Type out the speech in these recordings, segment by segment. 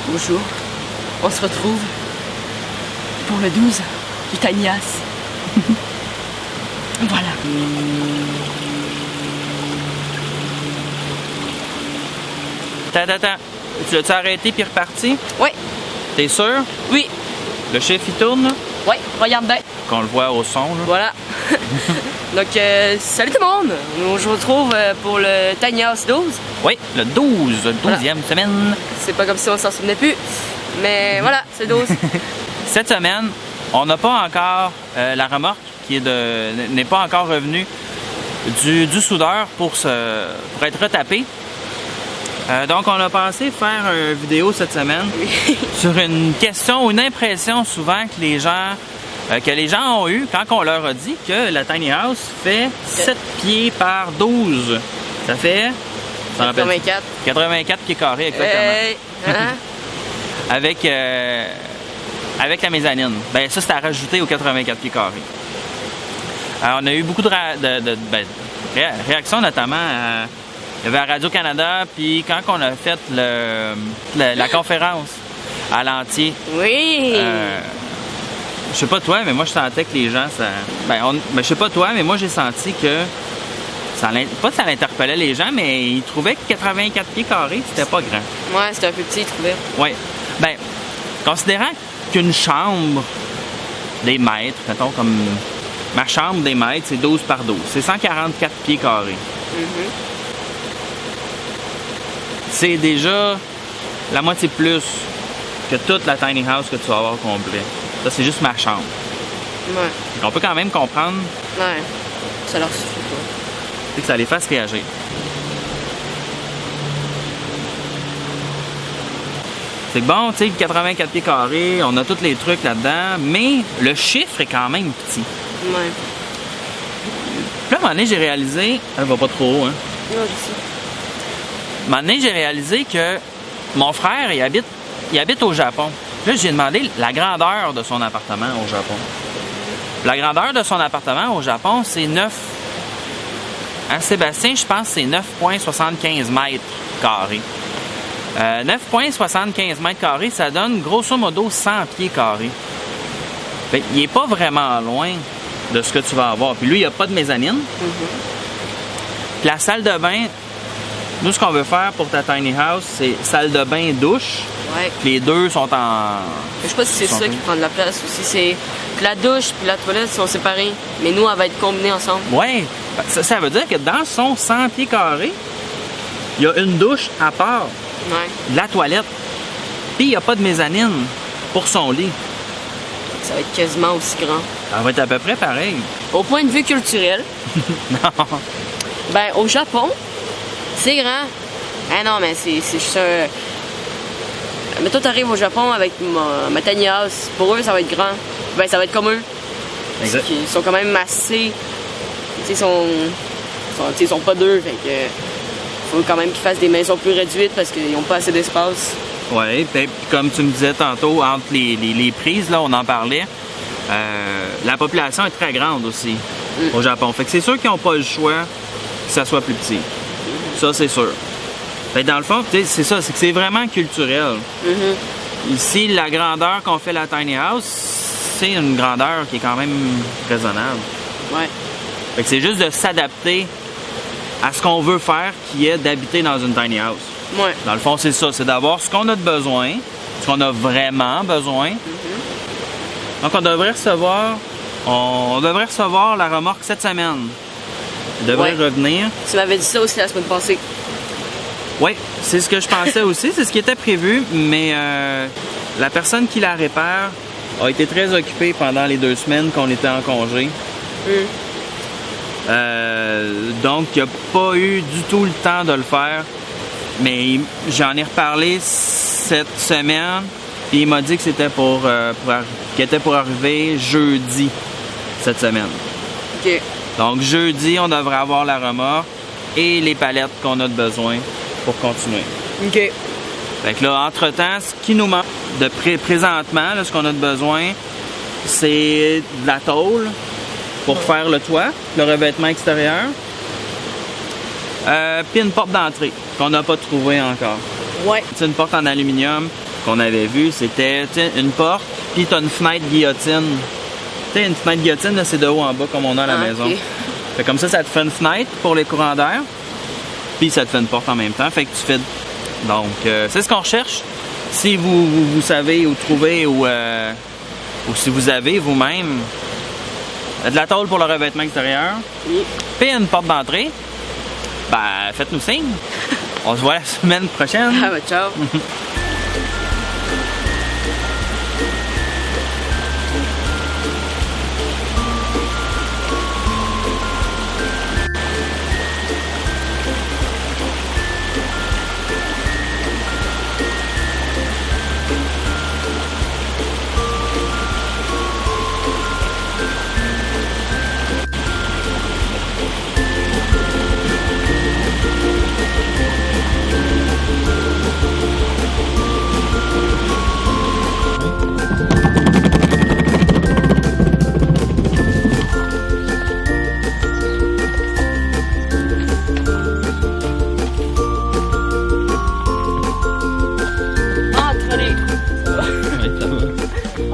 Bonjour. On se retrouve pour le 12 du Tiny House. Voilà. Attends. Tu l'as-tu arrêté puis reparti? Oui. T'es sûr? Oui. Le chiffre, il tourne, là? Oui, regarde bien. Qu'on le voit au son, là. Voilà. Donc, salut tout le monde. On se retrouve pour le Tiny House 12. Oui, le 12e semaine. C'est pas comme si on s'en souvenait plus. Mais voilà, c'est 12. Cette semaine, on n'a pas encore la remorque qui n'est pas encore revenue du soudeur pour être retapée. Donc, on a pensé faire une vidéo cette semaine sur une question ou une impression souvent que les gens ont eu quand on leur a dit que la Tiny House fait 7 pieds par 12. Ça fait... 84 pieds carrés, exactement. Hey, hein? Avec la mezzanine. Ben ça, c'était à rajouter aux 84 pieds carrés. On a eu beaucoup de réactions, notamment il y avait à Radio-Canada, puis quand on a fait la conférence à l'entier. Oui! Je sais pas toi, mais moi je sentais que les gens, je sais pas toi, mais moi j'ai senti que ça l'interpellait les gens, mais ils trouvaient que 84 pieds carrés, c'était pas grand. Ouais, c'était un peu petit, ils trouvaient. Oui. Ben, considérant qu'une chambre des maîtres, mettons comme ma chambre des maîtres, c'est 12 par 12. C'est 144 pieds carrés. C'est déjà la moitié plus que toute la tiny house que tu vas avoir au complet. Ça, c'est juste ma chambre. Ouais. Donc, on peut quand même comprendre Ouais. Ça leur suffit pas. que ça les fasse réagir. C'est que bon, tu sais, 84 pieds carrés, on a tous les trucs là-dedans, mais le chiffre est quand même petit. Ouais. Puis là, à un moment donné, j'ai réalisé... Elle va pas trop haut, hein? Non, je sais. À un moment donné, j'ai réalisé que mon frère, il habite au Japon. Là, j'ai demandé la grandeur de son appartement au Japon. La grandeur de son appartement au Japon, c'est 9... À Sébastien, je pense que c'est 9,75 mètres carrés. 9,75 mètres carrés, ça donne grosso modo 100 pieds carrés. Fait qu'il n'est pas vraiment loin de ce que tu vas avoir. Puis lui, il n'y a pas de mezzanine. Puis la salle de bain, nous, ce qu'on veut faire pour ta tiny house, c'est salle de bain, douche. Ouais. Les deux sont en... Je sais pas si c'est ça qui prend de la place aussi. C'est que la douche puis la toilette sont séparées. Mais nous, elle va être combinée ensemble. Oui. Ça veut dire que dans son 100 pieds carrés, il y a une douche à part. Ouais. La toilette. Puis il n'y a pas de mezzanine pour son lit. Ça va être quasiment aussi grand. Ça va être à peu près pareil. Au point de vue culturel, Non. ben au Japon, c'est grand. Ah non, mais c'est juste un... Mais toi, t'arrives au Japon avec ma tiny house. Pour eux, ça va être grand. Ben, ça va être comme eux. Exact. Ils sont quand même assez... Tu sais, ils sont pas deux. Fait que... Faut quand même qu'ils fassent des maisons plus réduites parce qu'ils n'ont pas assez d'espace. Oui, puis comme tu me disais tantôt, entre les prises, là, on en parlait, la population est très grande aussi au Japon. Fait que c'est sûr qu'ils n'ont pas le choix que ça soit plus petit. Ça, c'est sûr. Fait que dans le fond, c'est ça, c'est que c'est vraiment culturel. Ici, la grandeur qu'on fait la tiny house, c'est une grandeur qui est quand même raisonnable. Ouais. Fait que c'est juste de s'adapter à ce qu'on veut faire, qui est d'habiter dans une tiny house. Ouais. Dans le fond, c'est ça, c'est d'avoir ce qu'on a de besoin, ce qu'on a vraiment besoin. Donc, on devrait recevoir la remorque cette semaine. Elle devrait revenir. Tu m'avais dit ça aussi la semaine passée. Oui, c'est ce que je pensais aussi, c'est ce qui était prévu, mais la personne qui la répare a été très occupée pendant les 2 semaines qu'on était en congé. Donc, il n'a pas eu du tout le temps de le faire. Mais j'en ai reparlé cette semaine. Et il m'a dit que c'était qu'il était pour arriver jeudi cette semaine. OK. Donc, jeudi, on devrait avoir la remorque et les palettes qu'on a de besoin pour continuer. OK. Fait que là, entre-temps, ce qui nous manque de présentement, là, ce qu'on a de besoin, c'est de la tôle pour faire le toit, le revêtement extérieur. Puis une porte d'entrée qu'on n'a pas trouvée encore. Ouais. C'est une porte en aluminium qu'on avait vu, c'était une porte, puis t'as une fenêtre guillotine. Tu sais, une fenêtre guillotine, là, c'est de haut en bas comme on a à la maison. Okay. Fait comme ça te fait une fenêtre pour les courants d'air, puis ça te fait une porte en même temps. Fait que tu fais. Donc, c'est ce qu'on recherche. Si vous savez ou trouvez ou si vous avez vous-même de la tôle pour le revêtement extérieur, puis une porte d'entrée, ben faites-nous signe. On se voit la semaine prochaine. Ah bah ciao.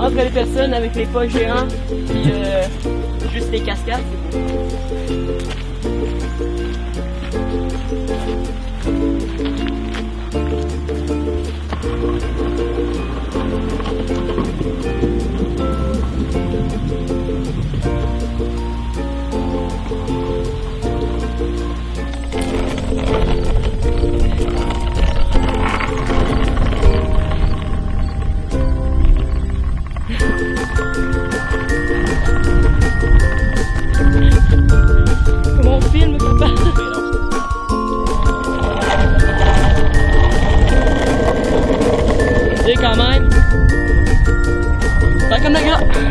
Entre les personnes avec les pas géants puis juste les cascades, c'est beau. Comment on filme, papa? C'est quand même. Pas comme le gars.